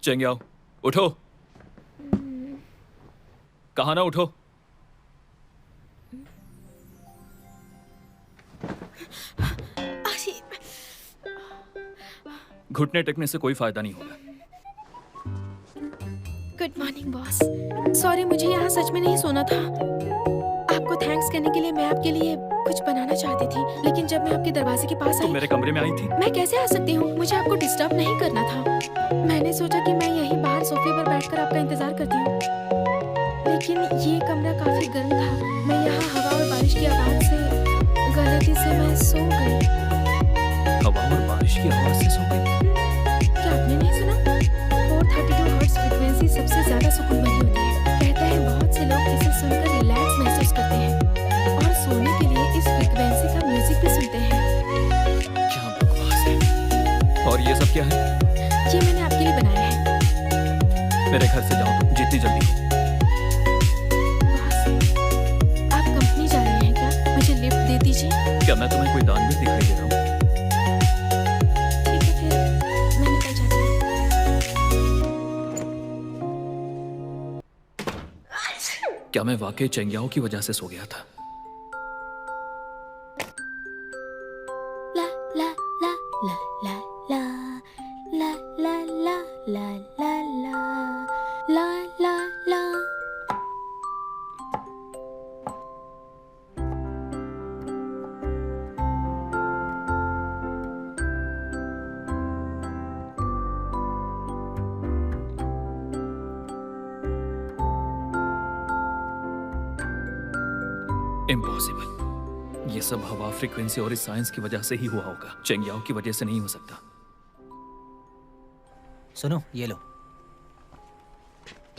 चेंग्याओ, उठो। कहा ना उठो। घुटने टेकने से कोई फायदा नहीं होगा। Good morning boss. सॉरी, मुझे यहाँ सच में नहीं सोना था। आपको थैंक्स कहने के लिए मैं आपके लिए कुछ बनाना चाहती थी, लेकिन जब मैं आपके दरवाजे के पास आई। तुम मेरे कमरे में आई थी? मैं कैसे आ सकती हूँ? मुझे आपको डिस्टर्ब नहीं करना था। मैंने सोचा कि मैं यहीं बाहर सोफे पर बैठकर आपका इंतजार करती हूँ, लेकिन ये कमरा काफी गर्म था। मैं यहाँ हवा और बारिश की आवाज से गलती से मैं सो गई। हवा और बारिश की आवाज से सो गई? क्या आपने नहीं सुना? 432 हर्ट्ज फ्रीक्वेंसी सबसे ज्यादा सुकून भरी होती है। कहते हैं बहुत से लोग इसे सुनकर रिलैक्स महसूस करते हैं और सोने के लिए इस फ्रीक्वेंसी का म्यूजिक भी सुनते हैं। क्या बकवास है। और ये सब क्या है? ये मैंने आपके लिए बनाया है। मेरे घर से जाओ तुम, जितनी जल्दी हो। बॉस, आप कंपनी जा रहे हैं क्या? मुझे लिफ्ट दे दीजिए। क्या मैं तुम्हें कोई दानवीर दिखाई दे रहा हूँ? ठीक है, फिर मैं निकल जाती हूँ। क्या मैं वाकई चेंग्याओ की वजह से सो गया था? ला ला ला ला ला ला ला ला ला ला ला ला ला ला। इम्पॉसिबल। ये सब हवा, फ्रीक्वेंसी और इस साइंस की वजह से ही हुआ होगा। चेंग्याओ की वजह से नहीं हो सकता। सुनो, ये लो।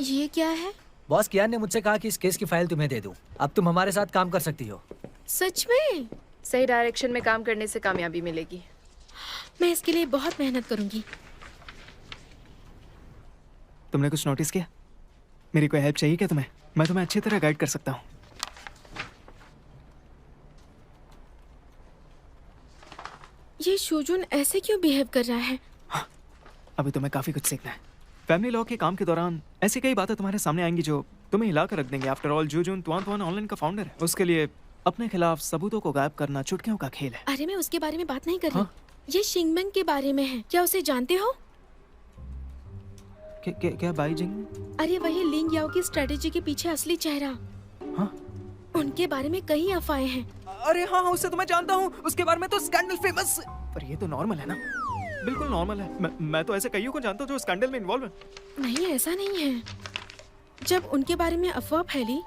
ये क्या है? बॉस कियान ने मुझसे कहा कि इस केस की फाइल तुम्हें दे दूं। अब तुम हमारे साथ काम कर सकती हो। सच में? सही डायरेक्शन में काम करने से कामयाबी मिलेगी। मैं इसके लिए बहुत मेहनत करूंगी। तुमने कुछ नोटिस किया? मेरी कोई हेल्प चाहिए क्या तुम्हें? मैं तुम्हें अच्छी तरह गाइड कर सकता हूँ। ये शूजुन ऐसे क्यों बिहेव कर रहा है? हाँ, अभी तुम्हें काफी कुछ सीखना है। फैमिली लॉ के काम के दौरान ऐसी कई बातें तुम्हारे सामने आएंगी जो तुम्हें हिला कर रख देंगे। आफ्टर ऑल जूजुन तुआन ऑनलाइन का फाउंडर है। उसके लिए अपने खिलाफ सबूतों को गायब करना चुटकियों का खेल है। अरे मैं उसके बारे में बात नहीं कर रही। हाँ? ये शिंगमेंग के बारे में है। क्या उसे जानते हो? क्या बाई जिंग? अरे वही लिंग याओ की स्ट्रेटेजी के पीछे असली चेहरा। हाँ? उनके बारे में कई अफवाहें हैं। अरे हाँ, उससे तो मैं जानता हूँ। उसके बारे में तो स्कैंडल फेमस। पर ये तो नॉर्मल है ना? बिल्कुल नॉर्मल है। मैं तो ऐसे कईयों को जानता हूँ जो स्कैंडल में इन्वॉल्व है। नहीं, ऐसा नहीं है। जब उनके बारे में अफवाह फैली,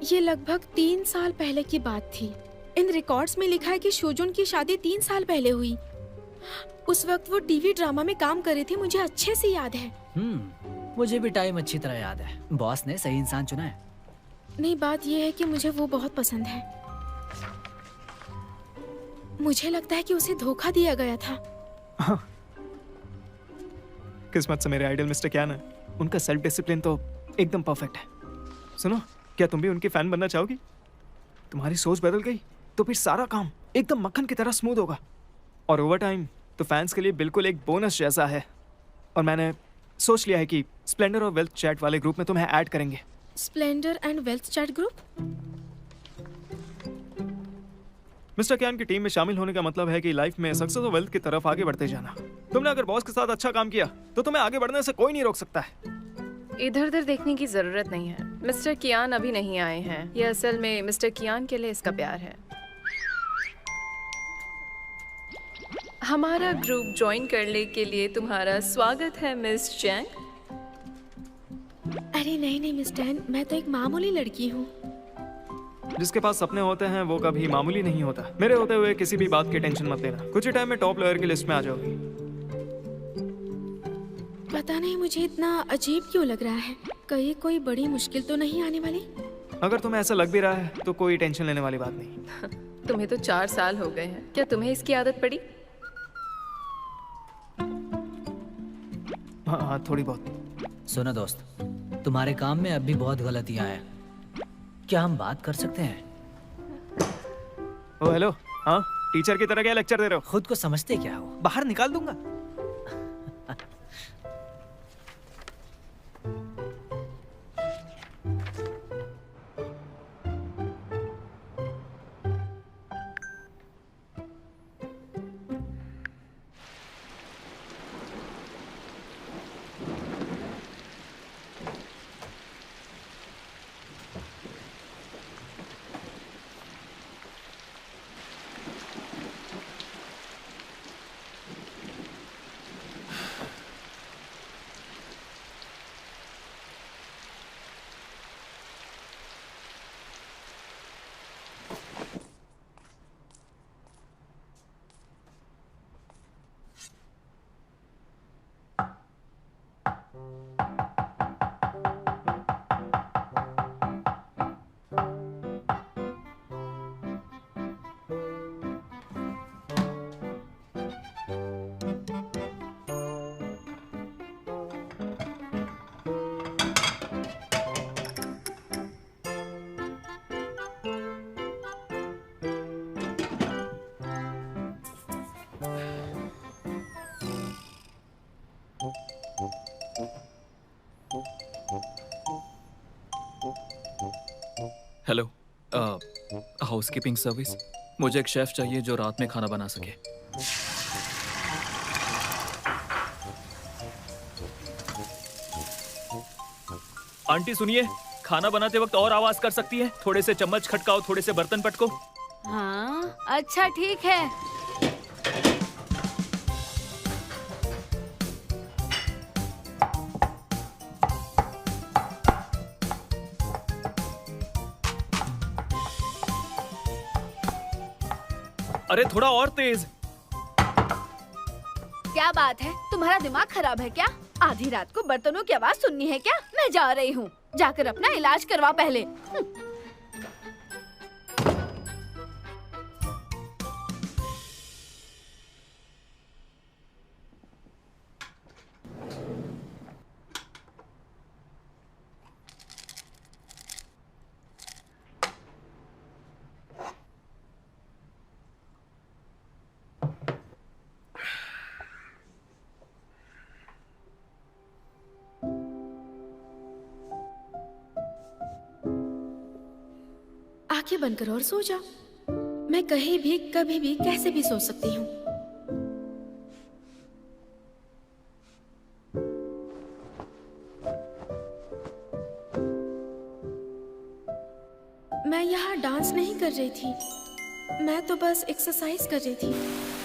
ये लगभग 3 साल पहले की बात थी। इन रिकॉर्ड्स में लिखा है कि शूजुन की शादी 3 साल पहले हुई। उस वक्त वो टीवी ड्रामा में काम कर रहे थे। मुझे अच्छे से याद है। मुझे भी टाइम अच्छी तरह याद है। बॉस ने सही इंसान चुना है। नहीं, बात यह है कि मुझे वो बहुत पसंद है। मुझे लगता है कि उसे धोखा दिया गया था। हाँ। किस्मत से मेरे आइडल मिस्टर कियान है। उनका सेल्फ डिसिप्लिन तो एकदम परफेक्ट है। सुनो, क्या तुम भी उनकी फैन बनना चाहोगी? तुम्हारी सोच बदल गई तो फिर सारा काम एकदम मक्खन की तरह स्मूथ होगा। और ओवर टाइम तो फैंस के लिए बिल्कुल एक बोनस जैसा है। और मैंने सोच लिया है कि स्प्लेंडर और वेल्थ चैट वाले ग्रुप में तुम्हें ऐड करेंगे। Splendour and wealth chat group? Mister Kiyan की टीम में शामिल होने का मतलब है कि लाइफ में सक्सेस और वेल्थ की तरफ आगे बढ़ते जाना। तुमने अगर बॉस के साथ अच्छा काम किया तो तुम्हें आगे बढ़ने से कोई नहीं रोक सकता है। इधर उधर देखने की जरूरत नहीं है। मिस्टर कियान अभी नहीं आए हैं। ये असल में मिस्टर कियान के लिए इसका प्यार है। हमारा ग्रुप ज्वाइन करने के लिए तुम्हारा स्वागत है मिस चैंग। अरे नहीं मिस्टर, मैं तो एक मामूली लड़की हूँ। जिसके पास सपने होते हैं वो कभी मामूली नहीं होता। मेरे होते हुए किसी भी बात की टेंशन मत लेना। कुछ ही टाइम में टॉप लॉयर की लिस्ट में आ जाओगी। पता नहीं मुझे इतना अजीब क्यों लग रहा है। कहीं कोई बड़ी मुश्किल तो नहीं आने वाली? अगर तुम्हें ऐसा लग भी रहा है तो कोई टेंशन लेने वाली बात नहीं। तुम्हें तो 4 साल हो गए हैं। क्या तुम्हें इसकी आदत पड़ी? हाँ, थोड़ी बहुत। सुनो दोस्त, तुम्हारे काम में अब भी बहुत गलतियां हैं। क्या हम बात कर सकते हैं? ओ हेलो। हाँ, टीचर की तरह क्या लेक्चर दे रहे हो? खुद को समझते क्या हो? बाहर निकाल दूंगा। Hello, housekeeping service. मुझे एक शेफ चाहिए जो रात में खाना बना सके। आंटी सुनिए, खाना बनाते वक्त और आवाज कर सकती है? थोड़े से चम्मच खटकाओ, थोड़े से बर्तन पटको। हाँ, अच्छा ठीक है। अरे थोड़ा और तेज। क्या बात है, तुम्हारा दिमाग खराब है क्या? आधी रात को बर्तनों की आवाज सुननी है क्या? मैं जा रही हूँ, जाकर अपना इलाज करवा पहले। आंखें बंद करो और सो जा। मैं कहीं भी कभी भी कैसे भी सो सकती हूँ। मैं यहाँ डांस नहीं कर रही थी, मैं तो बस एक्सरसाइज कर रही थी।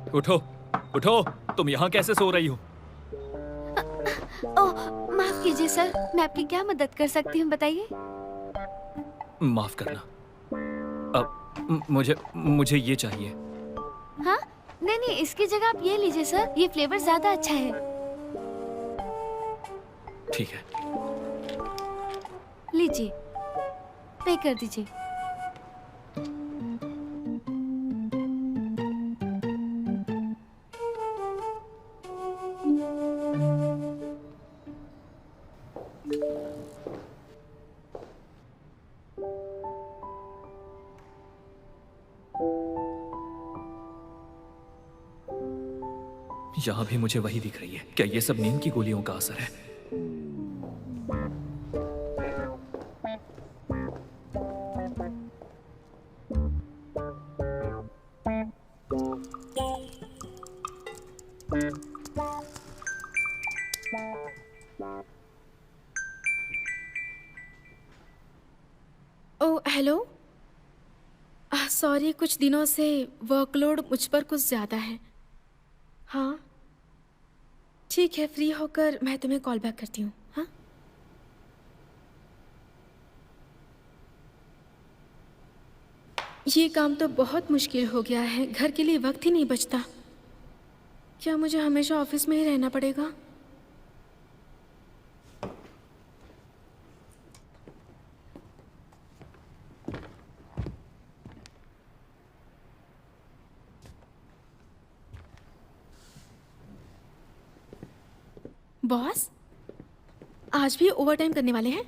उठो, उठो, तुम यहाँ कैसे सो रही हो? ओह, माफ कीजिए सर, मैं आपकी क्या मदद कर सकती हूँ बताइए। माफ करना, अब मुझे ये चाहिए। हाँ, नहीं नहीं, इसकी जगह आप ये लीजिए सर, ये फ्लेवर ज्यादा अच्छा है। ठीक है। लीजिए, पे कर दीजिए। यहाँ भी मुझे वही दिख रही है। क्या ये सब नींद की गोलियों का असर है? ओह हेलो, सॉरी, कुछ दिनों से वर्कलोड मुझ पर कुछ ज़्यादा है। हाँ ठीक है, फ्री होकर मैं तुम्हें कॉल बैक करती हूँ। हाँ ये काम तो बहुत मुश्किल हो गया है, घर के लिए वक्त ही नहीं बचता। क्या मुझे हमेशा ऑफिस में ही रहना पड़ेगा? बॉस, आज भी ओवरटाइम करने वाले हैं?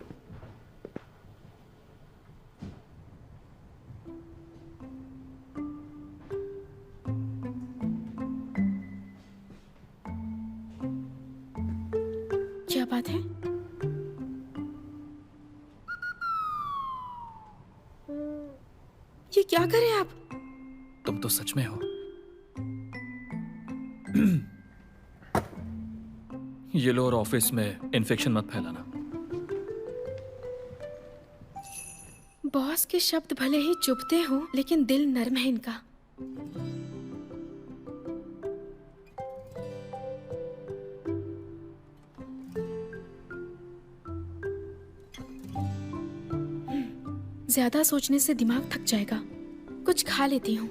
क्या बात है? ये क्या कर रहे हैं आप? तुम तो सच में हो। ये लो, और ऑफिस में इन्फेक्शन मत फैलाना। बॉस के शब्द भले ही चुभते हो, लेकिन दिल नर्म है इनका। ज्यादा सोचने से दिमाग थक जाएगा, कुछ खा लेती हूँ।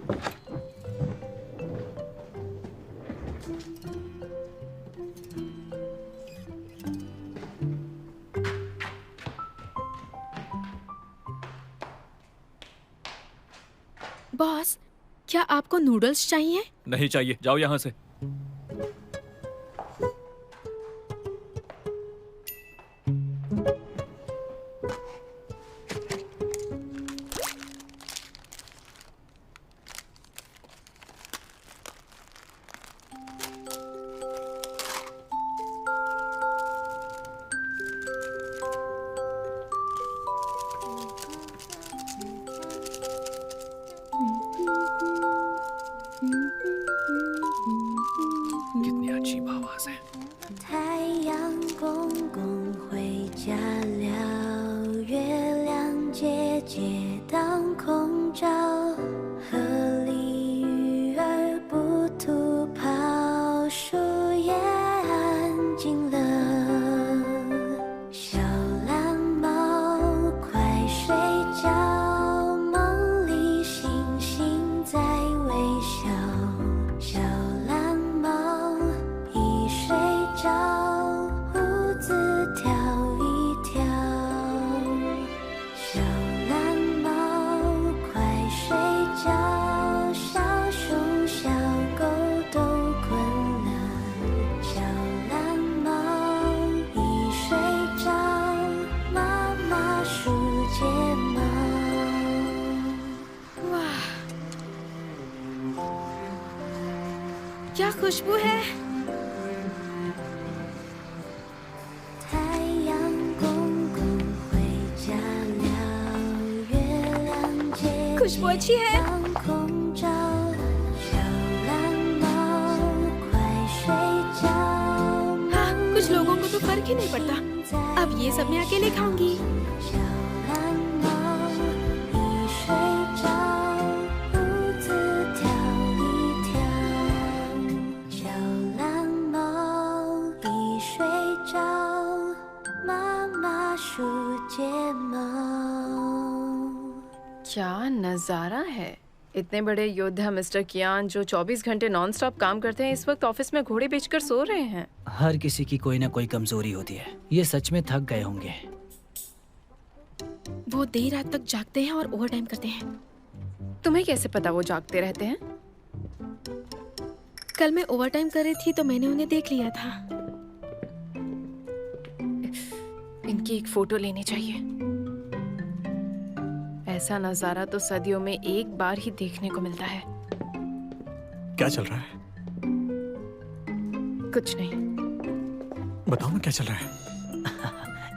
बॉस, क्या आपको नूडल्स चाहिए? नहीं चाहिए, जाओ यहाँ से। कितनी अजीब आवाज है। 太阳公公回家了，月亮姐姐当空照，河里鱼儿不吐泡，树叶安静了。小蓝猫快睡觉，梦里星星在微笑。小蓝猫一睡着，胡子跳一跳。小蓝猫快睡觉，小熊小狗都困了。小蓝猫一睡着，妈妈数睫毛。 वाह, क्या खुशबू है। 太阳公公回家了，月亮姐 खुशबू अच्छी है। 当空照，小蓝猫快睡觉。 हाँ, कुछ लोगों को तो फर्क ही नहीं पड़ता। अब ये सब मैं अकेले खाऊंगी। 小蓝猫一睡着，胡子跳一跳。小蓝猫一睡着，妈妈数睫毛。 क्या नज़ारा है। इतने बड़े योद्धा मिस्टर कियान जो 24 घंटे नॉन स्टॉप काम करते हैं, इस वक्त ऑफिस में घोड़े बेचकर सो रहे हैं। हर किसी की कोई ना कोई कमजोरी होती है। ये सच में थक गए होंगे। वो देर रात तक जागते हैं और ओवर टाइम करते हैं। तुम्हें कैसे पता वो जागते रहते हैं? कल मैं ओवर टाइम कर रही थी तो मैंने उन्हें देख लिया था। इनकी एक फोटो लेनी चाहिए। ऐसा नज़ारा तो सदियों में एक बार ही देखने को मिलता है। क्या चल रहा है? कुछ नहीं। बताओ ना क्या चल रहा है?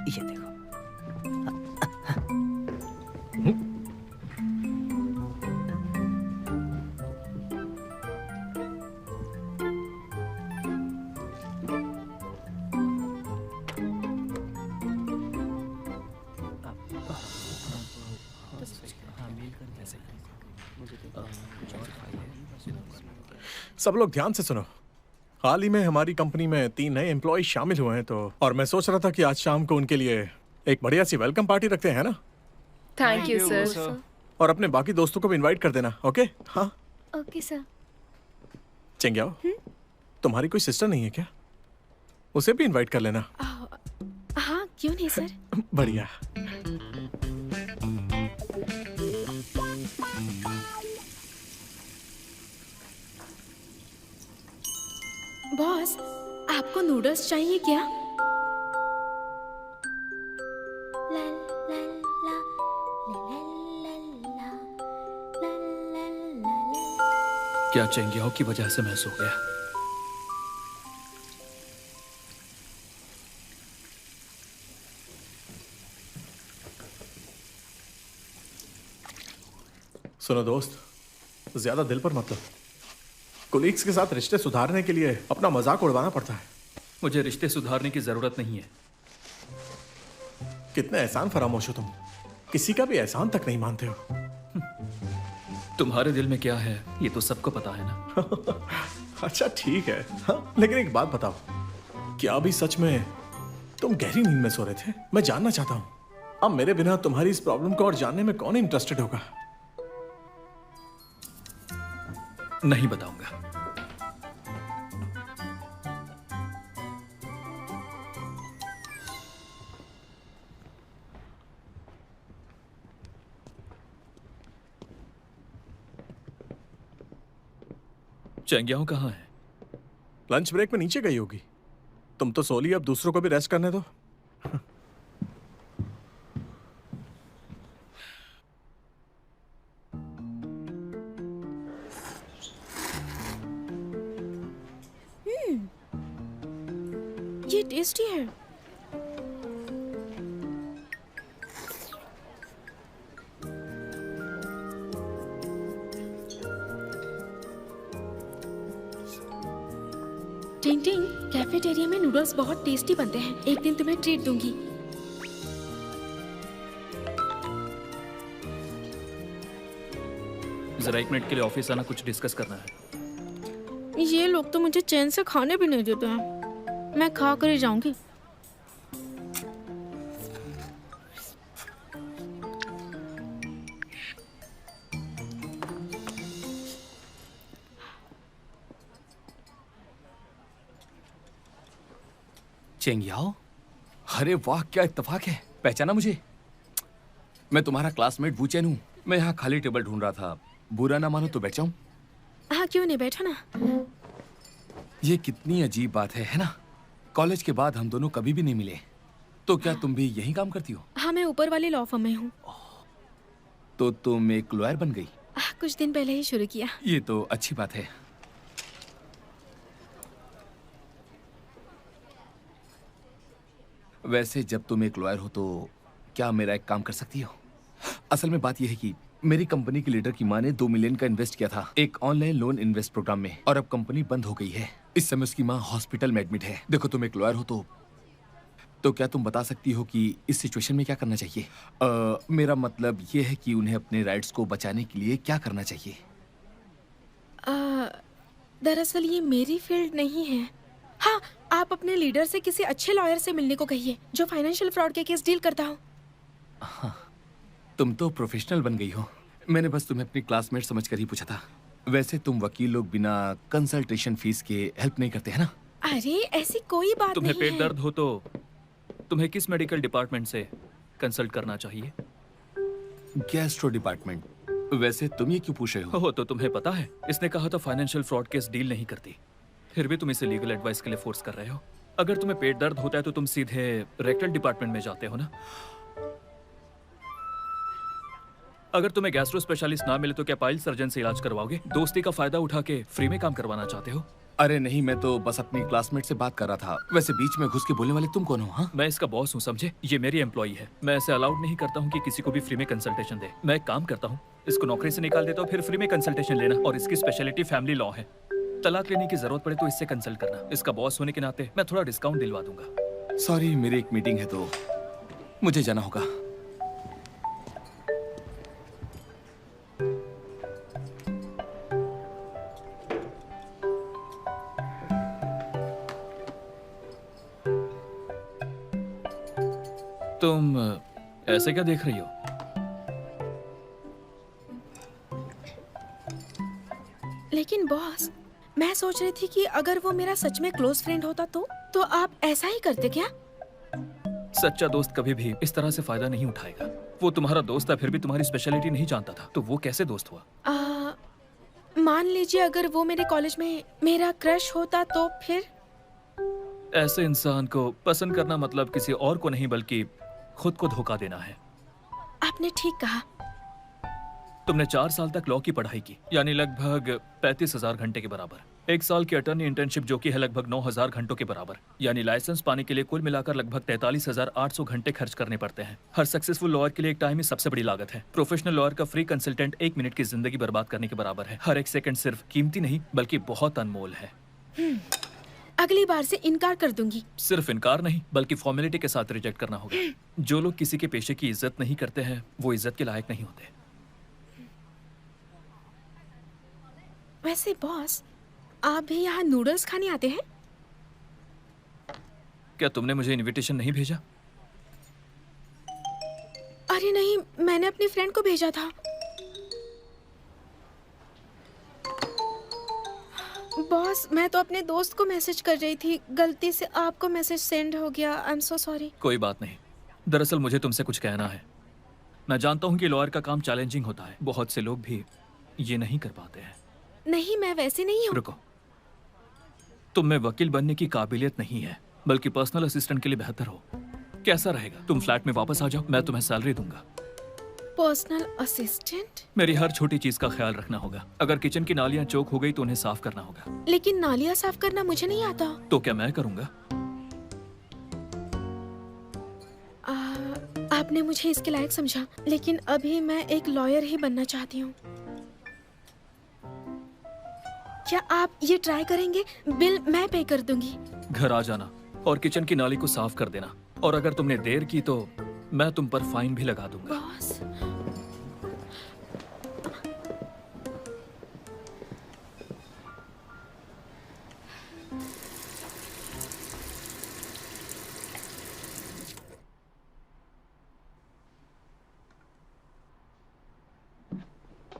ये देखो। सब लोग ध्यान से सुनो। हाल ही में हमारी कंपनी में 3 नए एम्प्लॉय शामिल हुए हैं, तो और मैं सोच रहा था कि आज शाम को उनके लिए एक बढ़िया सी वेलकम पार्टी रखते हैं ना। Thank you sir. और अपने बाकी दोस्तों को भी इनवाइट कर देना, ओके? हाँ ओके सर। चेंग्याओ, तुम्हारी कोई सिस्टर नहीं है क्या? उसे भी इनवाइट कर लेना। हाँ, क्यों नहीं सर। बढ़िया। बॉस, आपको नूडल्स चाहिए क्या? ला ला ला ला ला ला ला ला ला। क्या चेंगियाओ की वजह से मैं सो गया? सुनो दोस्त, ज्यादा दिल पर मत लो। कोलीग्स के साथ रिश्ते सुधारने के लिए अपना मजाक उड़वाना पड़ता है। मुझे रिश्ते सुधारने की जरूरत नहीं है। कितने एहसान फरामोश हो तुम, किसी का भी एहसान तक नहीं मानते हो। तुम्हारे दिल में क्या है ये तो सबको पता है ना। अच्छा ठीक है, हाँ, लेकिन एक बात बताओ, क्या अभी सच में तुम गहरी नींद में सो रहे थे? मैं जानना चाहता हूँ। अब मेरे बिना तुम्हारी इस प्रॉब्लम को और जानने में कौन इंटरेस्टेड होगा? नहीं बताऊंगा। चेंगियाओ कहाँ है? लंच ब्रेक में नीचे गई होगी। तुम तो सो ली, अब दूसरों को भी रेस्ट करने दो। ये टेस्टी है। टिंग टिंग, कैफेटेरिया में नूडल्स बहुत टेस्टी बनते हैं। एक दिन तुम्हें ट्रीट दूंगी। जरा 1 मिनट के लिए ऑफिस आना, कुछ डिस्कस करना है। ये लोग तो मुझे चैन से खाने भी नहीं देते हैं। मैं खा कर ही जाऊंगी। चेंगियाओ, अरे वाह क्या इत्तेफाक है, पहचाना मुझे? मैं तुम्हारा क्लासमेट वूचेन हूँ। मैं यहाँ खाली टेबल ढूंढ रहा था। बुरा ना मानो तो बैठ जाऊं? हाँ क्यों नहीं, बैठो ना। ये कितनी अजीब बात है ना? कॉलेज के बाद हम दोनों कभी भी नहीं मिले। तो क्या तुम भी यही काम करती हो? हाँ, मैं ऊपर वाले लॉ फर्म में हूँ। तो तुम एक लॉयर बन गई? कुछ दिन पहले ही शुरू किया। ये तो अच्छी बात है। वैसे जब तुम एक लॉयर हो तो क्या मेरा एक काम कर सकती हो? असल में बात यह है कि मेरी कंपनी की लीडर की माँ ने 2 मिलियन का इन्वेस्ट किया था एक ऑनलाइन लोन इन्वेस्ट प्रोग्राम में, और अब कंपनी बंद हो गई है। इस समय उसकी माँ हॉस्पिटल में एडमिट है। देखो तुम एक लॉयर हो तो क्या तुम बता सकती हो कि इस सिचुएशन में क्या करना चाहिए? मेरा मतलब ये है कि उन्हें अपने राइट्स को बचाने के लिए क्या करना चाहिए? दरअसल ये मेरी फील्ड नहीं है। हाँ, आप अपने लीडर से किसी अच्छे लॉयर से मिलने को कहिए जो फाइनेंशियल फ्रॉड के केस डील करता हो। हाँ, तुम तो प्रोफेशनल बन गई हो। मैंने बस तुम्हें अपनी क्लासमेट समझकर ही पूछा था। वैसे तुम वकील लोग बिना कंसल्टेशन फीस के हेल्प नहीं करते हैं ना? अरे ऐसी कोई बात तुम्हें नहीं पेट है। दर्द हो तो तुम्हें किस मेडिकल डिपार्टमेंट से कंसल्ट करना चाहिए? Gastro department. वैसे तुम ये क्यों पूछ रहे हो? हो तो तुम्हें पता है, इसने कहा था फाइनेंशियल फ्रॉड केस डील नहीं करती, फिर भी तुम इसे लीगल एडवाइस के लिए फोर्स कर रहे हो। अगर तुम्हें पेट दर्द होता है तो तुम सीधे रेक्टल डिपार्टमेंट में जाते हो ना। अगर तुम्हें गैस्ट्रो स्पेशलिस्ट ना मिले तो क्या पाइल सर्जन से इलाज करवाओगे? दोस्ती का फायदा उठा के फ्री में काम करवाना चाहते हो? अरे नहीं, मैं तो बस अपनी क्लासमेट से बात कर रहा था। वैसे बीच में घुस के बोलने वाले तुम कौन हो? हाँ, मैं इसका बॉस हूँ, समझे? ये मेरी एम्प्लॉई है। मैं ऐसे अलाउड नहीं करता हूँ कि किसी को भी फ्री में कंसल्टेशन दे। मैं एक काम करता हूँ, इसको नौकरी से निकाल देता हूँ, फिर फ्री में कंसल्टेशन लेना। और इसकी स्पेशलिटी फैमिली लॉ है। तलाक लेने की जरूरत पड़े तो इससे कंसल्ट करना। इसका बॉस होने के नाते मैं थोड़ा डिस्काउंट दिलवा दूंगा। सॉरी, मेरी एक मीटिंग है तो मुझे जाना होगा। तुम ऐसे क्या देख रही हो? लेकिन बॉस, मैं सोच रही थी कि अगर वो मेरा सच में क्लोज फ्रेंड होता तो आप ऐसा ही करते क्या? सच्चा दोस्त कभी भी इस तरह से फायदा नहीं उठाएगा। वो तुम्हारा दोस्त था, फिर भी तुम्हारी स्पेशलिटी नहीं जानता था, तो वो कैसे दोस्त हुआ? मान लीजिए अगर वो मेरे कॉलेज में मेरा क्रश होता तो फिर? ऐसे इंसान को पसंद करना मतलब किसी और को नहीं बल्कि खुद को धोखा देना है। आपने ठीक कहा। तुमने 4 साल तक लॉ की पढ़ाई की, यानी लगभग 35,000 घंटे के बराबर। 1 साल की अटर्नी इंटर्नशिप जो कि है लगभग 9,000 घंटों के बराबर, यानी लाइसेंस पाने के लिए कुल मिलाकर लगभग 43,800 घंटे खर्च करने पड़ते हैं। हर सक्सेसफुल लॉयर के लिए एक टाइम ही सबसे बड़ी लागत है। प्रोफेशनल लॉयर का फ्री कंसल्टेंट 1 मिनट की जिंदगी बर्बाद करने के बराबर है। हर एक सेकंड सिर्फ कीमती नहीं बल्कि बहुत अनमोल है। अगली बार से इनकार कर दूंगी। सिर्फ इनकार नहीं बल्कि फॉर्मेलिटी के साथ रिजेक्ट करना होगा। जो लोग किसी के पेशे की इज्जत नहीं करते हैं वो इज्जत के लायक नहीं होते। वैसे बॉस, आप भी यहाँ नूडल्स खाने आते हैं? क्या तुमने मुझे इनविटेशन नहीं भेजा? अरे नहीं, मैंने अपनी फ्रेंड को भेजा था। बॉस, मैं तो अपने दोस्त को मैसेज कर रही थी, गलती से आपको मैसेज सेंड हो गया। I am so sorry. कोई बात नहीं। दरअसल मुझे तुमसे कुछ कहना है। मैं जानता हूँ कि लॉयर का काम चैलेंजिंग होता है, बहुत से लोग भी ये नहीं कर पाते हैं। नहीं, मैं वैसे नहीं हूँ। रुको, तुम में वकील बनने की काबिलियत नहीं है, बल्कि पर्सनल असिस्टेंट के लिए बेहतर हो। कैसा रहेगा, तुम फ्लैट में वापस आ जाओ, मैं तुम्हें सैलरी दूंगा। Personal assistant? मेरी हर छोटी चीज का ख्याल रखना होगा। अगर किचन की नालियां चौक हो गई तो उन्हें साफ करना होगा। लेकिन नालियाँ साफ करना मुझे नहीं आता। तो क्या मैं करूंगा? आपने मुझे इसके लायक समझा, लेकिन अभी मैं एक लॉयर ही बनना चाहती हूँ। क्या आप ये ट्राई करेंगे? बिल मैं पे कर दूंगी। घर आ जाना और किचन की नाली को साफ कर देना, और अगर तुमने देर की तो मैं तुम पर फाइन भी लगा दूंगा। बॉस,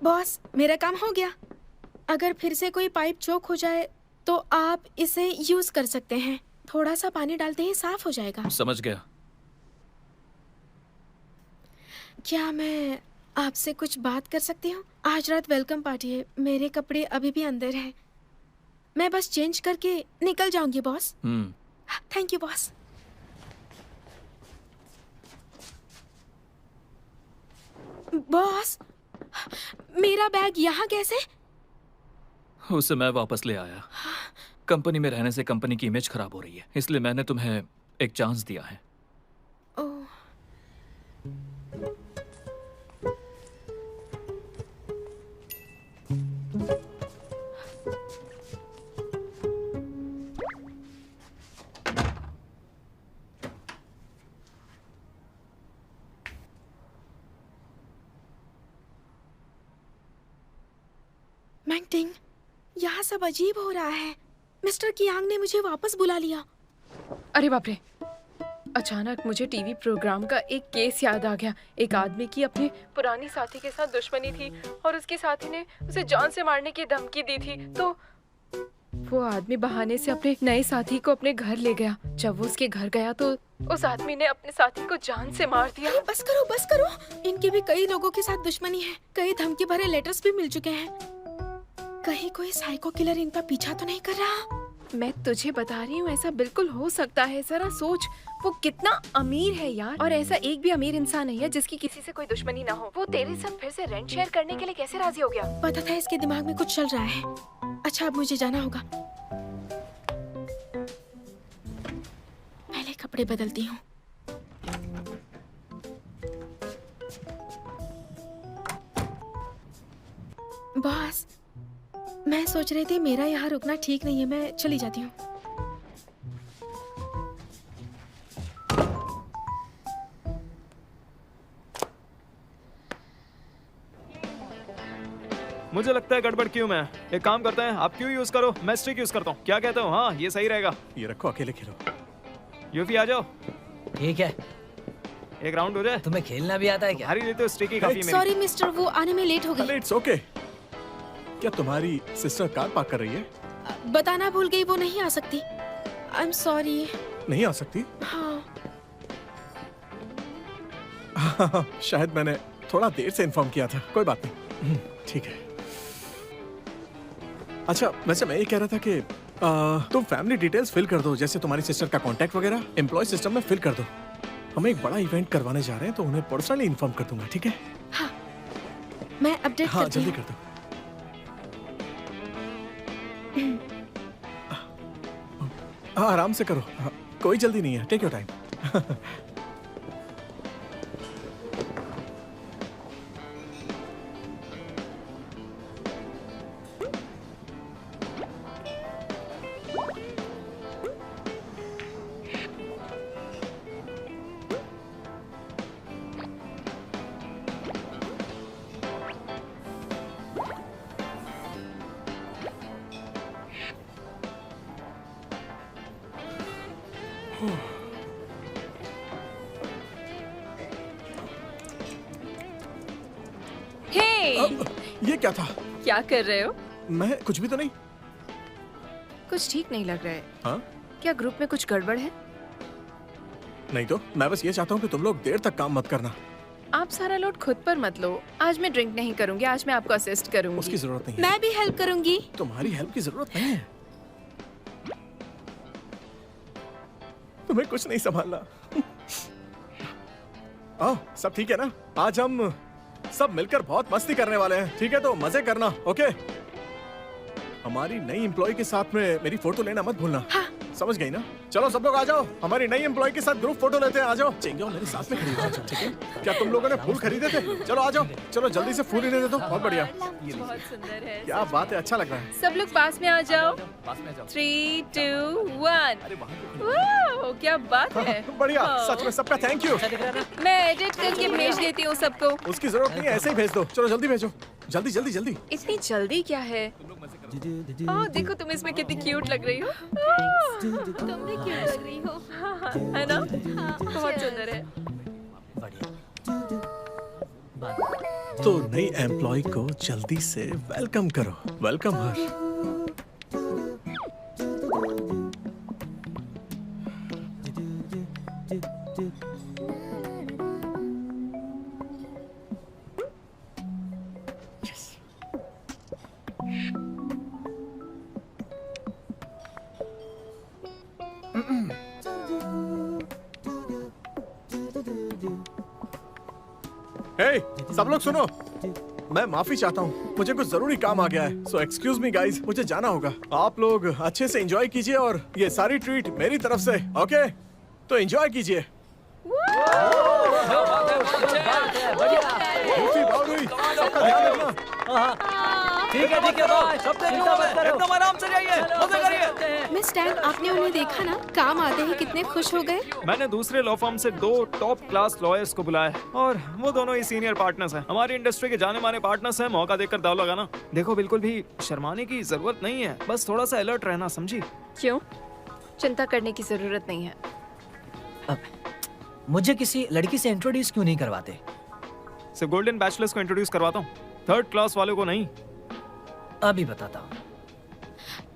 बॉस, मेरा काम हो गया। अगर फिर से कोई पाइप चोक हो जाए तो आप इसे यूज कर सकते हैं। थोड़ा सा पानी डालते ही साफ हो जाएगा। समझ गया। क्या मैं आपसे कुछ बात कर सकती हूँ? आज रात वेलकम पार्टी है, मेरे कपड़े अभी भी अंदर हैं। मैं बस चेंज करके निकल जाऊंगी boss. Thank you boss. Boss, मेरा बैग यहाँ कैसे? उसे मैं वापस ले आया। कंपनी में रहने से कंपनी की इमेज खराब हो रही है, इसलिए मैंने तुम्हें एक चांस दिया है। ओह, मैंगटिंग, यहाँ सब अजीब हो रहा है। मिस्टर कियांग ने मुझे वापस बुला लिया। अरे बाप रे, अचानक मुझे टीवी प्रोग्राम का एक केस याद आ गया। एक आदमी की अपने पुरानी साथी के साथ दुश्मनी थी और उसके साथी ने उसे जान से मारने की धमकी दी थी। तो वो आदमी बहाने से अपने नए साथी को अपने घर ले गया। जब वो उसके घर गया तो उस आदमी ने अपने साथी को जान से मार दिया। अरे बस करो, बस करो। इनकी भी कई लोगों के साथ दुश्मनी है। कई धमकी भरे लेटर्स भी मिल चुके हैं। कहीं कोई साइको किलर इनका पीछा तो नहीं कर रहा? मैं तुझे बता रही हूँ, ऐसा बिल्कुल हो सकता है। जरा सोच, वो कितना अमीर है यार। और ऐसा एक भी अमीर इंसान नहीं है जिसकी किसी से कोई दुश्मनी ना हो। वो तेरे साथ फिर से रेंट शेयर करने के लिए कैसे राजी हो गया? पता था इसके दिमाग में कुछ चल रहा है। अच्छा, अब मुझे जाना होगा। पहले कपड़े बदलती हूँ। बॉस, मैं सोच रही थी मेरा यहाँ रुकना ठीक नहीं है। मैं चली जाती हूँ। मुझे लगता है गड़बड़ क्यों मैं। एक काम करते हैं, आप क्यों यूज करो, मैं स्टिक यूज करता हूँ। क्या कहते हो? हाँ, ये सही रहेगा। ये रखो, अकेले खेलो। यूफी आ जाओ, ठीक है। एक राउंड हो जाए। तुम्हें खेलना भी आता है क्या? हरी नहीं तो स्टिक ही काफी मेरी। सॉरी मिस्टर, वो आने में लेट हो अरे गई। It's okay. क्या तुम्हारी सिस्टर कार पार्क कर रही है? बताना भूल गई, वो नहीं आ सकती। I am sorry. नहीं आ सकती? हाँ, शायद मैंने थोड़ा देर से इन्फॉर्म किया था। कोई बात नहीं, ठीक है। अच्छा, वैसे मैं ये कह रहा था कि तुम फैमिली डिटेल्स फिल कर दो, जैसे तुम्हारी सिस्टर का कांटेक्ट वगैरह एम्प्लॉय सिस्टम में फिल कर दो। हम एक बड़ा इवेंट करवाने जा रहे हैं तो उन्हें पर्सनली इन्फॉर्म कर दूंगा, ठीक है? हाँ, मैं अपडेट हाँ, करती जल्दी हूँ। कर दो। हाँ, आराम से करो। हाँ, कोई जल्दी नहीं है, टेक योर टाइम। ये क्या था? क्या कर रहे हो? मैं कुछ भी तो नहीं। कुछ ठीक नहीं लग रहा है। हाँ? क्या ग्रुप में कुछ गड़बड़ है? नहीं तो, मैं बस ये चाहता हूँ कि तुम लोग देर तक काम मत करना। आप सारा लोड खुद पर मत लो। आज मैं ड्रिंक नहीं करूंगी, आज मैं आपको असिस्ट करूंगी। उसकी जरूरत नहीं है। मैं भी हेल्प करूंगी। तुम्हारी हेल्प की जरूरत नहीं है। तुम्हें कुछ नहीं संभालना। आओ, सब ठीक है ना? आज हम सब मिलकर बहुत मस्ती करने वाले हैं, ठीक है? तो मजे करना, ओके? हमारी नई एम्प्लॉय के साथ में मेरी फोटो लेना मत भूलना। हाँ। समझ गई ना? चलो सब लोग आ जाओ, हमारी नई एम्प्लॉय के साथ ग्रुप फोटो लेते हैं। आ जाओ, चेंगे मेरे साथ में खड़ी हो जाओ, ठीक है? क्या तुम लोगों ने फूल खरीदे थे? चलो आ जाओ, चलो जल्दी से फूल इन्हें दे दो। बहुत बढ़िया, बहुत सुंदर है। क्या बात है, अच्छा लग रहा है। सब लोग पास में आ जाओ। पास में आ जाओ। 3, 2, 1। अरे वहाँ वाह, क्या बात है। बढ़िया, हाँ। सच में सबका थैंक यू। मैं एडिट करके भेज देती हूँ सबको। उसकी जरूरत नहीं है, ऐसे ही भेज दो। चलो जल्दी भेजो, जल्दी जल्दी जल्दी। इतनी जल्दी क्या है? ओह, देखो तुम इसमें कितनी क्यूट लग रही हो। तुम भी क्यूट लग रही हो। है ना? बहुत सुंदर है। तो नई एम्प्लॉय को जल्दी से वेलकम करो। वेलकम हर। हे, सब लोग सुनो, मैं माफी चाहता हूँ, मुझे कुछ जरूरी काम आ गया है। सो एक्सक्यूज मी गाइस, मुझे जाना होगा। आप लोग अच्छे से एंजॉय कीजिए और ये सारी ट्रीट मेरी तरफ से, ओके? तो एंजॉय कीजिए। दूसरी बात हुई, सबका ध्यान रखना। ठीक है बॉस, एकदम आराम से जाइए, मजे करिए। मिस टैंग, आपने उन्हें देखा ना? काम आते ही कितने खुश हो गए। मैंने दूसरे लॉ फर्म से 2 टॉप क्लास लॉयर्स को बुलाया है और वो दोनों ही सीनियर पार्टनर्स हैं। हमारी इंडस्ट्री के जाने माने पार्टनर्स हैं। मौका देकर दाव लगाना। देखो, बिल्कुल भी शर्माने की जरूरत नहीं है, बस थोड़ा सा अलर्ट रहना, समझी? क्यों? चिंता करने की जरूरत नहीं है। मुझे किसी लड़की से इंट्रोड्यूस क्यों नहीं करवाते? सिर्फ गोल्डन बैचलर्स को इंट्रोड्यूस करवाता हूँ, 3rd क्लास वालों को नहीं। अभी बताता हूँ।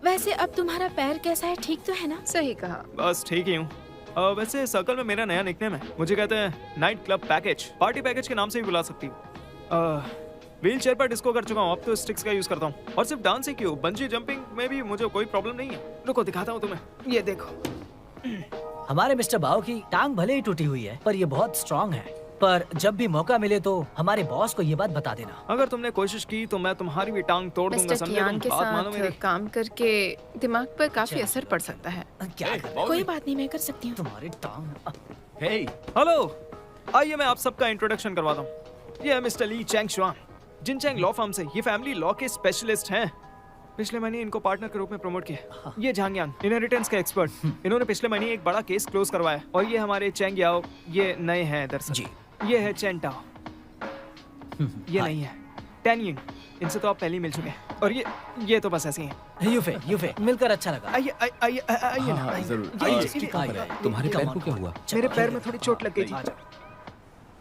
वैसे अब तुम्हारा पैर कैसा है? ठीक तो है ना? सही कहा। बस ठीक ही हूँ। वैसे सर्कल में मेरा नया निकनेम है, मुझे कहते हैं night club package. Party package के नाम से भी बुला सकती हूँ। व्हील चेयर पर डिस्को कर चुका हूँ, अब तो स्टिक्स का यूज करता हूँ। और सिर्फ डांस ही क्यों, बंजी जंपिंग में भी मुझे कोई प्रॉब्लम नहीं है। रुको दिखाता हूँ तुम्हें, ये देखो। हमारे मिस्टर बाओ की टांग भले ही टूटी हुई है, पर ये बहुत स्ट्रांग है। पर जब भी मौका मिले तो हमारे बॉस को ये बात बता देना। अगर तुमने कोशिश की तो मैं तुम्हारी भी टांग तोड़ दूंगा, मिस्टर समझे? कियान तुम के बात मानो साथ मेरी। काम करके दिमाग पर काफी असर पड़ सकता है। क्या कोई बात नहीं, मैं कर सकती हूँ। तुम्हारी टांग। हे, हेलो, आइए मैं आप सबका इंट्रोडक्शन करवाता हूँ। ये है मिस्टर ली चैंग शुआन, जिनचैंग लॉ फर्म से। ये फैमिली लॉ के स्पेशलिस्ट हैं। पिछले महीने इनको पार्टनर के रूप में प्रमोट किया। ये झांग यांग, इनहेरिटेंस के एक्सपर्ट। इन्होंने पिछले महीने एक बड़ा केस क्लोज करवाया। और ये हमारे चैंग याओ, ये नए हैं दरअसल। जी। ये है चेन टाओ, ये नहीं है टैन यिंग, इनसे तो आप पहले ही मिल चुके हैं। और ये तो बस ऐसे ही हैं। यूफे मिलकर अच्छा लगा। आइए आइए आइए ना, हाँ, आइए। जरूर। आइए, इसकी आइए, कहाँ पर आइए। है? तुम्हारे पैर को क्या हुआ? मेरे पैर में थोड़ी चोट लग गई थी।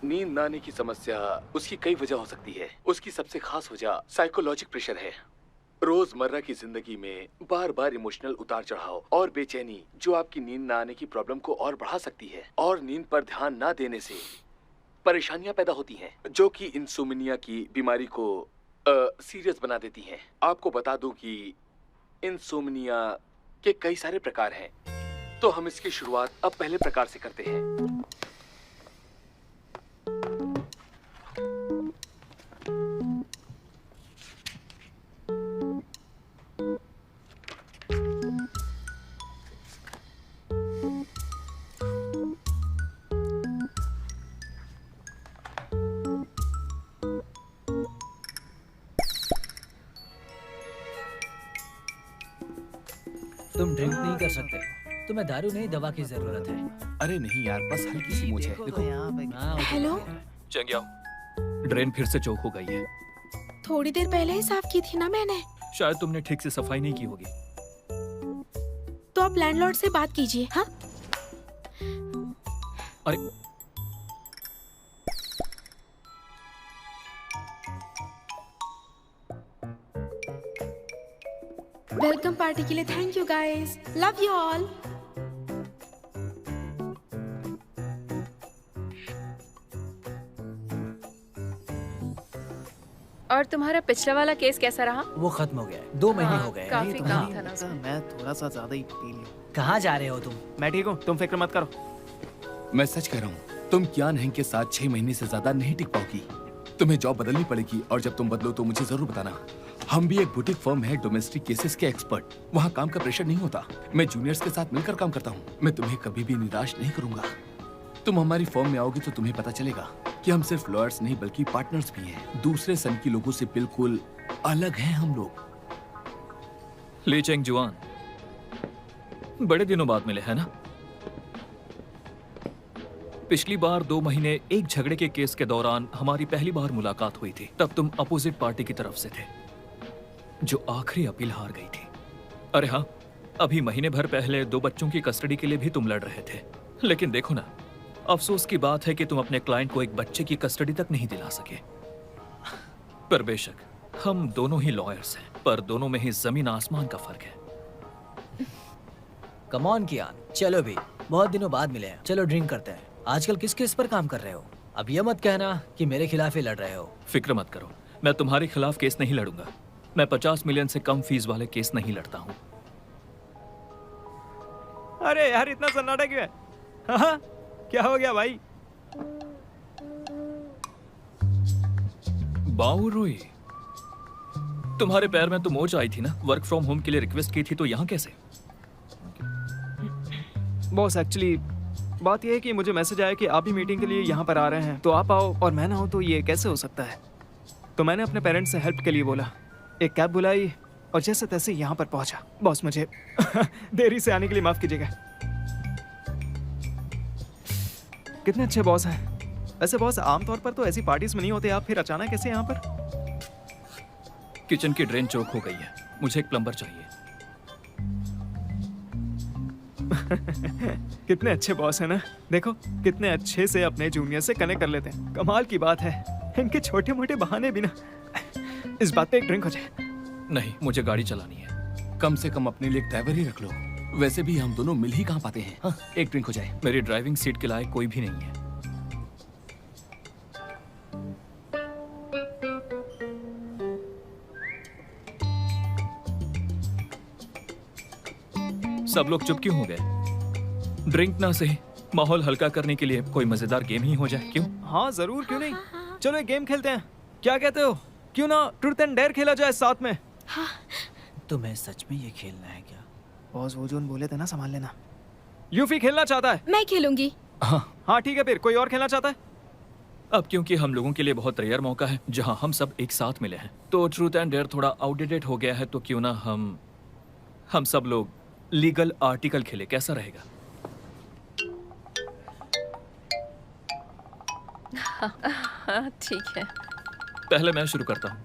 नींद न आने की समस्या उसकी कई वजह हो सकती है। उसकी सबसे खास वजह साइकोलॉजिक प्रेशर है। रोजमर्रा की जिंदगी में बार बार इमोशनल उतार चढ़ाव और बेचैनी जो आपकी नींद न आने की प्रॉब्लम को और बढ़ा सकती है। और नींद पर ध्यान न देने से परेशानियां पैदा होती हैं, जो कि इंसोम्निया की बीमारी को सीरियस बना देती हैं। आपको बता दूं कि इंसोम्निया के कई सारे प्रकार हैं, तो हम इसकी शुरुआत अब पहले प्रकार से करते हैं। तुम ड्रिंक नहीं कर सकते, तुम्हें दारू नहीं दवा की जरूरत है। अरे नहीं यार, बस हल्की सी मूंछ है। देखो हाँ, हेलो, चेंग याओ, ड्रेन फिर से चौक हो गई है। थोड़ी देर पहले ही साफ की थी ना मैंने। शायद तुमने ठीक से सफाई नहीं की होगी। तो आप लैंडलॉर्ड से बात कीजिए। हाँ, अरे वेलकम पार्टी के लिए thank you guys, love you all. और तुम्हारा पिछला वाला केस कैसा रहा? वो खत्म हो गया है, 2 महीने हाँ, हो गए। काफी तो काम हाँ। था ना उसमें। मैं थोड़ा सा ज्यादा ही पी लिया। कहाँ जा रहे हो तुम? मैं ठीक हूँ, तुम फिक्र मत करो। मैं सच कह रहा हूँ, तुम कियान हेंग के साथ 6 महीने से ज्यादा नहीं टिक पाओगी। तुम्हें जॉब बदलनी पड़ेगी और जब तुम बदलो तो मुझे जरूर बताना। हम भी एक बुटीक फर्म है, डोमेस्टिक केसेस के एक्सपर्ट। वहाँ काम का प्रेशर नहीं होता। मैं जूनियर्स के साथ मिलकर काम करता हूँ। मैं तुम्हें कभी भी निराश नहीं करूंगा। तुम हमारी फर्म में आओगे तो तुम्हें पता चलेगा कि हम सिर्फ लॉयर्स नहीं बल्कि पार्टनर्स भी हैं। दूसरे सन की लोगों से बिल्कुल अलग हैं हम लोग। ली चेंग जुआन, बड़े दिनों बाद मिले हैं ना? पिछली बार 2 महीने एक झगड़े के केस के दौरान हमारी पहली बार मुलाकात हुई थी। तब तुम अपोजिट पार्टी की तरफ से थे जो आखिरी अपील हार गई थी। अरे हाँ, अभी महीने भर पहले 2 बच्चों की कस्टडी के लिए भी तुम लड़ रहे थे। लेकिन देखो ना, अफसोस की बात है कि तुम अपने क्लाइंट को एक बच्चे की कस्टडी तक नहीं दिला सके। पर बेशक हम दोनों ही लॉयर्स हैं, पर दोनों में ही जमीन आसमान का फर्क है। कम ऑन कियान, चलो भी, बहुत दिनों बाद मिले हैं। चलो ड्रिंक करते हैं। आजकल किस केस पर काम कर रहे हो? अब ये मत कहना कि मेरे खिलाफ ही लड़ रहे हो। फिक्र मत करो, मैं तुम्हारे खिलाफ केस नहीं लड़ूंगा। मैं 50 मिलियन से कम फीस वाले केस नहीं लड़ता हूँ। अरे यार, इतना सन्नाटा क्यों है? हाँ, क्या हो गया भाई? बाउरुई, तुम्हारे पैर में तो मोच आई थी ना? वर्क फ्रॉम होम के लिए रिक्वेस्ट की थी, तो यहाँ कैसे? बॉस, एक्चुअली बात यह है कि मुझे मैसेज आया कि आप भी मीटिंग के लिए यहाँ पर आ रहे हैं, तो आप आओ और मैं ना हूँ, तो ये कैसे हो सकता है? तो मैंने अपने पेरेंट्स से हेल्प के लिए बोला, एक कैब बुलाई और जैसे तैसे यहाँ पर पहुँचा। बॉस, मुझे देरी से आने के लिए माफ कीजिएगा। कितने अच्छे बॉस हैं। वैसे बॉस, आमतौर पर तो ऐसी पार्टीज में नहीं होते आप, फिर अचानक कैसे यहाँ पर? किचन की ड्रेन चौक हो गई है, मुझे एक प्लम्बर चाहिए। कितने अच्छे बॉस है ना। देखो कितने अच्छे से अपने जूनियर से कनेक्ट कर लेते हैं। कमाल की बात है, इनके छोटे मोटे बहाने भी ना। इस बात पे एक ड्रिंक हो जाए। नहीं, मुझे गाड़ी चलानी है। कम से कम अपने लिए एक ड्राइवर ही रख लो। वैसे भी हम दोनों मिल ही कहाँ पाते हैं। हाँ, एक ड्रिंक हो जाए। मेरी ड्राइविंग सीट के लायक कोई भी नहीं है। सब लोग चुप क्यों हो गए? ड्रिंक ना सही, माहौल हल्का करने के लिए कोई मजेदार गेम ही हो जाए, क्यों? हाँ जरूर, क्यों नहीं। चलो एक गेम खेलते हैं, क्या कहते हो? क्यों ना ट्रूथ एंड डेयर खेला जाए साथ में? तुम्हें सच में ये खेलना है क्या? बॉस, वो जो बोले थे ना, संभाल लेना। यूफी खेलना चाहता है? मैं खेलूंगी। हाँ ठीक है, फिर कोई और खेलना चाहता है? अब क्योंकि हम लोगों के लिए बहुत रेयर मौका है जहां हम सब एक साथ मिले हैं, तो ट्रूथ एंड डेयर थोड़ा आउटडेटेड हो गया है, तो क्यों ना हम सब लोग लीगल आर्टिकल खेले, कैसा रहेगा? हाँ ठीक है। पहले मैं शुरू करता हूँ।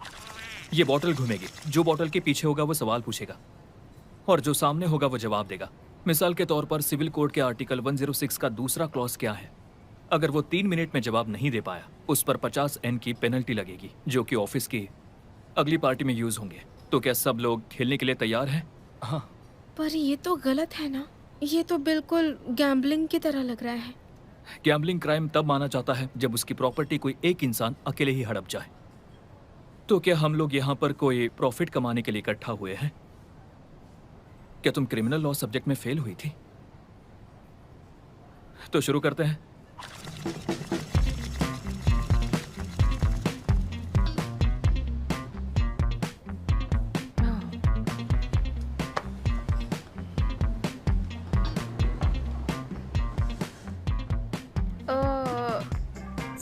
ये बॉटल घूमेगी, जो बॉटल के पीछे होगा वो सवाल पूछेगा और जो सामने होगा वो जवाब देगा। मिसाल के तौर पर सिविल कोड के आर्टिकल 106 का दूसरा क्लॉज क्या है? अगर वो 3 मिनट में जवाब नहीं दे पाया, उस पर 50 N की पेनल्टी लगेगी, जो कि ऑफिस की अगली पार्टी में यूज होंगे। तो क्या सब लोग खेलने के लिए तैयार हैं? हाँ। पर ये तो गलत है ना, ये तो बिल्कुल गैम्बलिंग की तरह लग रहा है। गैम्बलिंग क्राइम तब माना जाता है जब उसकी प्रॉपर्टी कोई एक इंसान अकेले ही हड़प जाए। तो क्या हम लोग यहाँ पर कोई प्रॉफिट कमाने के लिए इकट्ठा हुए हैं? क्या तुम क्रिमिनल लॉ सब्जेक्ट में फेल हुई थी? तो शुरू करते हैं।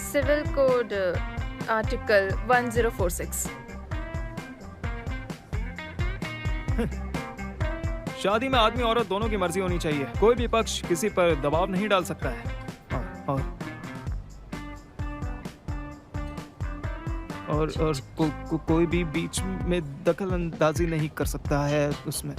Civil code article 1046। शादी में आदमी औरत दोनों की मर्जी होनी चाहिए, कोई भी पक्ष किसी पर दबाव नहीं डाल सकता है। और कोई भी बीच में दखल अंदाजी नहीं कर सकता है उसमें।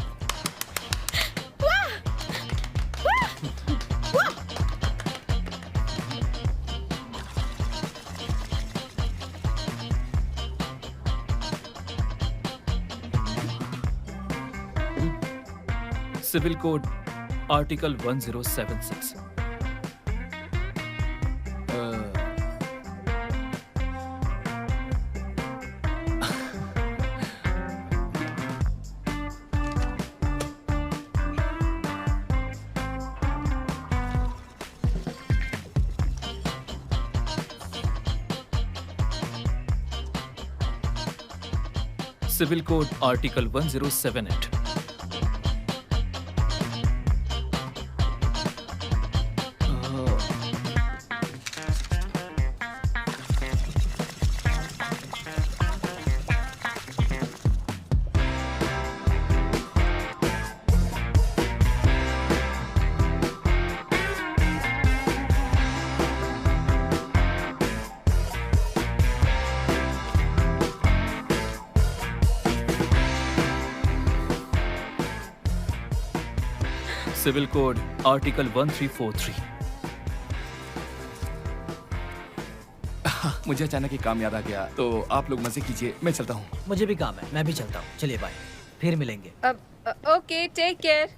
Civil code article 1076। Civil code article 1078। Civil code article 1343। मुझे अचानक एक काम याद आ गया, तो आप लोग मजे कीजिए, मैं चलता हूँ। मुझे भी काम है, मैं भी चलता हूँ। चलिए बाय, फिर मिलेंगे। अब ओके, टेक केयर।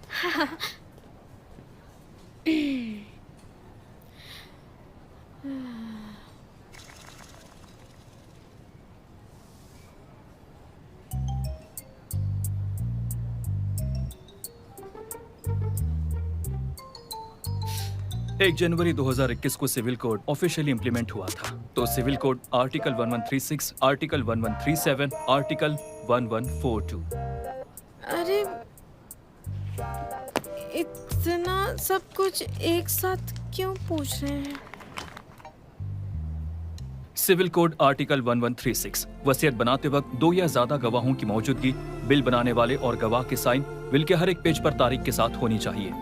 एक जनवरी 2021 को सिविल कोड ऑफिशियली इंप्लीमेंट हुआ था। तो civil code article 1136, article 1137, article 1142। अरे इतना सब कुछ एक साथ क्यों पूछ रहे हैं? सिविल कोड आर्टिकल 1136 वसीयत बनाते वक्त दो या ज्यादा गवाहों की मौजूदगी, बिल बनाने वाले और गवाह के साइन विल के हर एक पेज पर तारीख के साथ होनी चाहिए।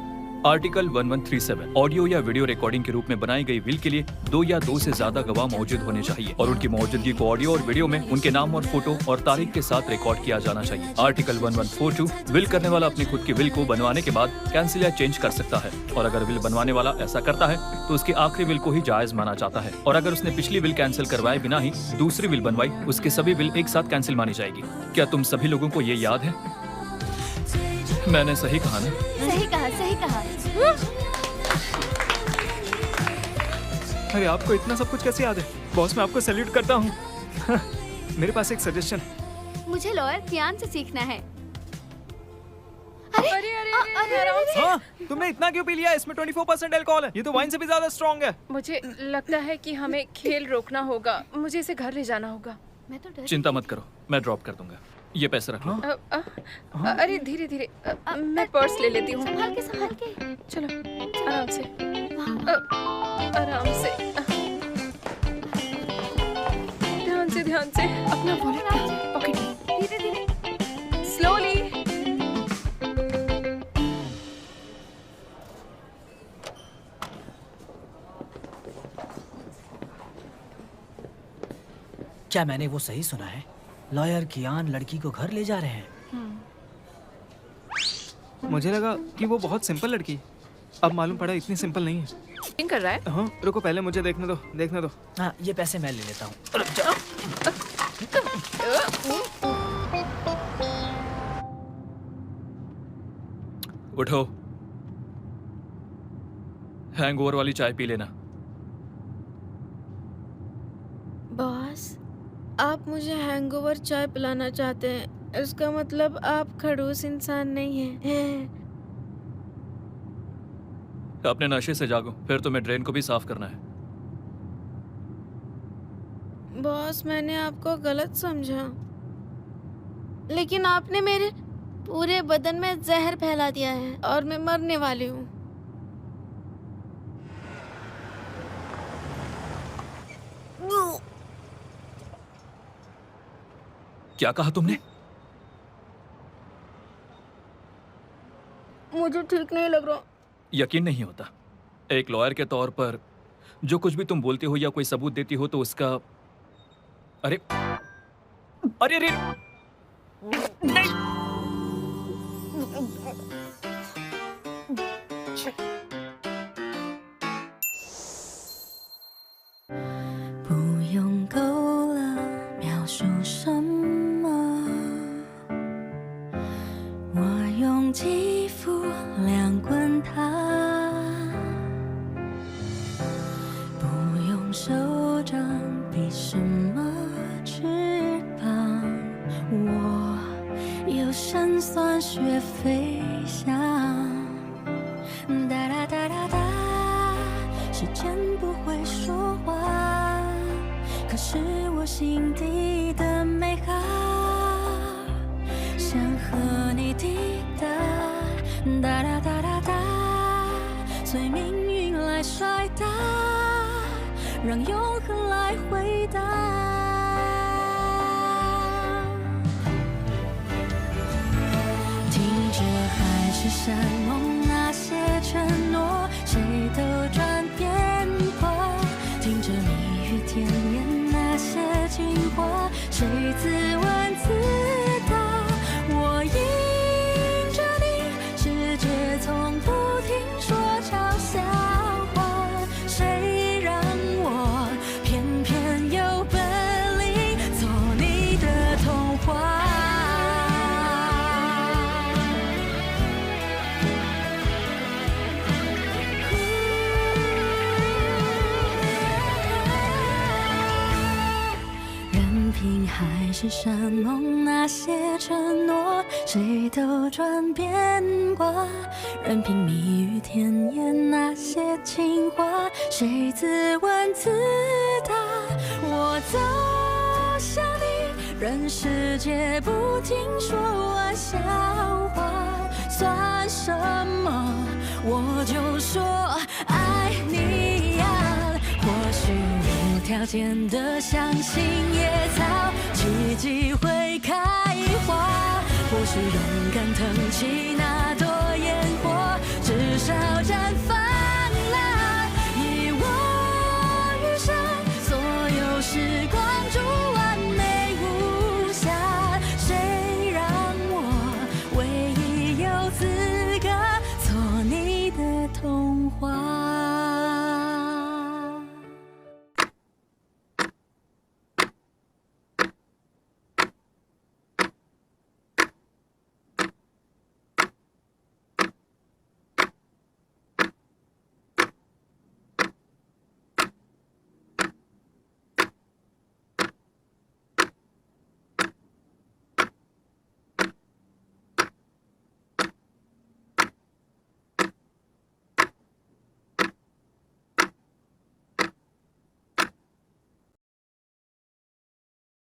आर्टिकल 1137 ऑडियो या वीडियो रिकॉर्डिंग के रूप में बनाई गई विल के लिए दो या दो से ज्यादा गवाह मौजूद होने चाहिए और उनकी मौजूदगी को ऑडियो और वीडियो में उनके नाम और फोटो और तारीख के साथ रिकॉर्ड किया जाना चाहिए। आर्टिकल 1142 विल करने वाला अपनी खुद की विल को बनवाने के बाद कैंसिल या चेंज कर सकता है, और अगर विल बनवाने वाला ऐसा करता है तो उसकी आखिरी विल को ही जायज माना जाता है, और अगर उसने पिछली विल कैंसिल करवाए बिना ही दूसरी विल बनवाई, उसकी सभी विल एक साथ कैंसिल मानी जाएगी। क्या तुम सभी लोगों को ये याद है? मैंने सही कहा ना? सही कहा, सही कहा। अरे आपको इतना सब कुछ कैसे याद है? बॉस, मैं आपको सैल्यूट करता हूँ। मेरे पास एक सजेशन। मुझे लॉयर कियान से सीखना है। अरे अरे अरे आराम से। हाँ, तुमने इतना क्यों पी लिया? इसमें 24% अल्कोहल है। ये तो वाइन से भी ज्यादा स्ट्रॉन्ग है। मुझे लगता है कि हमें खेल रोकना होगा। मुझे इसे घर ले जाना होगा। मैं तो डर चिंता मत करो, मैं ड्रॉप कर दूंगा। ये पैसे रख लो। अरे धीरे धीरे, मैं पर्स ले लेती हूँ। संभाल के, संभाल के। चलो आराम से, आराम से, ध्यान से, ध्यान से। अपना वॉलेट पॉकेट में, धीरे धीरे, स्लोली। क्या मैंने वो सही सुना है? लॉयर कियान लड़की को घर ले जा रहे हैं। मुझे लगा कि वो बहुत सिंपल लड़की है। अब मालूम पड़ा इतनी सिंपल नहीं है। क्या कर रहा है? हाँ, रुको, पहले मुझे देखने दो, देखने दो। हाँ, ये पैसे मैं ले लेता हूँ। उठो, हैंगओवर वाली चाय पी लेना। बॉस, आप मुझे हैंगओवर चाय पिलाना चाहते हैं, इसका मतलब आप खड़ूस इंसान नहीं हैं। अपने नशे से जागो, फिर तुम्हें ड्रेन को भी साफ करना है। बॉस, मैंने आपको गलत समझा, लेकिन आपने मेरे पूरे बदन में जहर फैला दिया है और मैं मरने वाली हूँ। क्या कहा तुमने? मुझे ठीक नहीं लग रहा। यकीन नहीं होता। एक लॉयर के तौर पर जो कुछ भी तुम बोलते हो या कोई सबूत देती हो तो उसका... अरे अरे अरे नहीं।不用够了描述什么，我用肌肤量滚它，不用手掌比什么翅膀，我有山酸学飞翔，哒哒哒哒哒，时间不会说话。可是我心底的美好，哒哒哒哒哒，随命运来甩打，让永恒来回答。听着海誓山盟那些承诺，谁都转变过。听着蜜语甜言那些情话，谁自问自答。我迎着你，世界从不停说嘲笑话，谁让我偏偏有本领做你的童话。任凭海誓山盟那些承诺，谁都转变过。任凭蜜语甜言那些情话，谁自问自答。我走向你，任世界不停说玩笑话，算什么？我就说爱你呀。或许无条件的相信野草奇迹会开花，或许勇敢腾起那